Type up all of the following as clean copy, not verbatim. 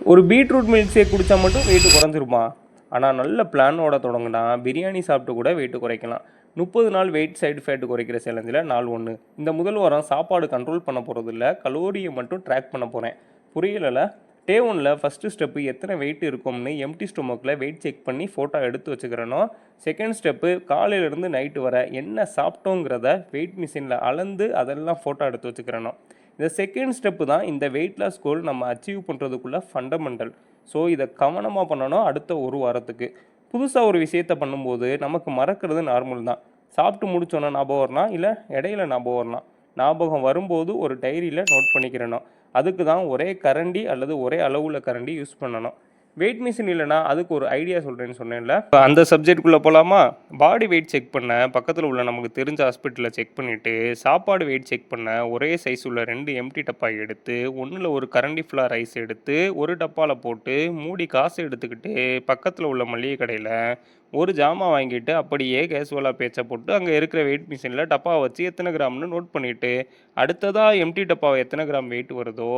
ஒரு beetroot milk shake குடித்தா மட்டும் வெயிட்டு குறைஞ்சிருமா? ஆனால் நல்ல பிளானோட தொடங்கினா பிரியாணி சாப்பிட்டு கூட வெயிட்டு குறைக்கலாம். 30 நாள் வெயிட் சைடு ஃபேட் குறைக்கிற சேலஞ்சில் நாள் 1. இந்த முதல் வாரம் சாப்பாடு கண்ட்ரோல் பண்ண போகிறது இல்லை, கலோரியை மட்டும் ட்ராக் பண்ண போகிறேன். புரியலை? டே 1ல் ஃபஸ்ட்டு ஸ்டெப்பு எத்தனை வெயிட் இருக்கும்னு எம்டி ஸ்டொமக்கில் வெயிட் செக் பண்ணி ஃபோட்டோ எடுத்து வச்சுக்கிறனோ. செகண்ட் ஸ்டெப்பு காலையிலேருந்து நைட்டு வர என்ன சாப்பிட்டோங்கிறத வெயிட் மிஷினில் அளந்து அதெல்லாம் ஃபோட்டோ எடுத்து வச்சுக்கிறனோ. இந்த செகண்ட் ஸ்டெப்பு தான் இந்த வெயிட் லாஸ் கோல் நம்ம அச்சீவ் பண்ணுறதுக்குள்ள ஃபண்டமெண்டல். ஸோ இதை கவனமாக பண்ணணும். அடுத்த ஒரு வாரத்துக்கு புதுசாக ஒரு விஷயத்தை பண்ணும்போது நமக்கு மறக்கிறது நார்மல் தான். சாப்பிட்டு முடிச்சோன்னா ஞாபகம் வரலாம், இல்லை இடையில ஞாபகம் வரலாம். ஞாபகம் வரும்போது ஒரு டைரியில் நோட் பண்ணிக்கிறணும். அதுக்கு தான் ஒரே கரண்டி அல்லது ஒரே அளவுள்ள கரண்டி யூஸ் பண்ணணும். வெயிட் மிஷின் இல்லைனா அதுக்கு ஒரு ஐடியா சொல்கிறேன்னு சொன்னேன்ல, அந்த சப்ஜெக்டுக்குள்ளே போகலாமா? பாடி வெயிட் செக் பண்ண பக்கத்தில் உள்ள நமக்கு தெரிஞ்ச ஹாஸ்பிட்டலில் செக் பண்ணிவிட்டு, சாப்பாடு வெயிட் செக் பண்ண ஒரே சைஸ் உள்ள 2 எம்டி டப்பா எடுத்து, ஒன்றில் ஒரு கரண்டி ஃபுல்லாக ரைஸ் எடுத்து ஒரு டப்பாவில் போட்டு மூடி காசு எடுத்துக்கிட்டு பக்கத்தில் உள்ள மளிகை கடையில் ஒரு ஜாமான் வாங்கிட்டு அப்படியே கேஷுவலாக பேச்சை போட்டு அங்கே இருக்கிற வெயிட் மிஷினில் டப்பா வச்சு எத்தனை கிராம்னு நோட் பண்ணிவிட்டு, அடுத்ததாக எம்டி டப்பாவை எத்தனை கிராம் வெயிட் வருதோ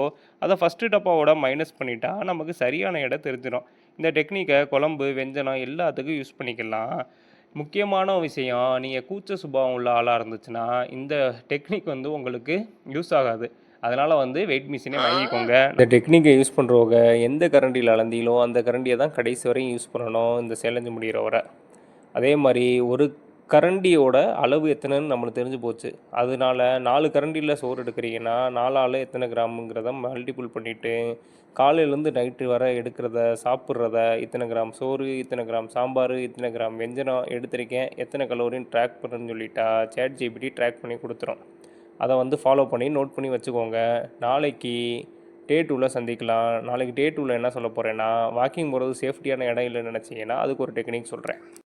அதை ஃபஸ்ட்டு டப்பாவோட மைனஸ் பண்ணிட்டா நமக்கு சரியான எடை தெரிஞ்சிடும். இந்த டெக்னிக்கை குழம்பு, வெஞ்சனம் எல்லாத்துக்கும் யூஸ் பண்ணிக்கலாம். முக்கியமான விஷயம், நீங்கள் கூச்ச சுபாவம் உள்ள ஆளாக இருந்துச்சுன்னா இந்த டெக்னிக் உங்களுக்கு யூஸ் ஆகாது. அதனால் வெயிட் மிஷினே வாங்கிக்கோங்க. இந்த டெக்னிக்கை யூஸ் பண்ணுறவங்க எந்த கரண்டியில் அளந்தீங்களோ அந்த கரண்டியை தான் கடைசி வரையும் யூஸ் பண்ணணும், இந்த சேலஞ்சு முடிகிற வரை. அதே மாதிரி ஒரு கரண்டியோட அளவு எத்தனைன்னு நம்மளுக்கு தெரிஞ்சு போச்சு. அதனால 4 கரண்டியில் சோறு எடுக்கிறீங்கன்னா 4ஆல் எத்தனை கிராமுங்கிறத மல்டிபிள் பண்ணிவிட்டு, காலையிலேருந்து நைட்டு வர எடுக்கிறத சாப்பிட்றத இத்தனை கிராம் சோறு, இத்தனை கிராம் சாம்பார், இத்தனை கிராம் வெஞ்சனம் எடுத்திருக்கேன், எத்தனை கலோரின்னு ட்ராக் பண்ணுன்னு சொல்லிட்டா சேட் ஜிபிடி ட்ராக் பண்ணி கொடுத்துரும். அதை ஃபாலோ பண்ணி நோட் பண்ணி வச்சுக்கோங்க. நாளைக்கு டே 2ல் சந்திக்கலாம். நாளைக்கு டே 2ல் என்ன சொல்ல போகிறேன்னா, வாக்கிங் போகிறது சேஃப்டியான இடம் இல்லைன்னு நினச்சிங்கன்னா அதுக்கு ஒரு டெக்னிக் சொல்கிறேன்.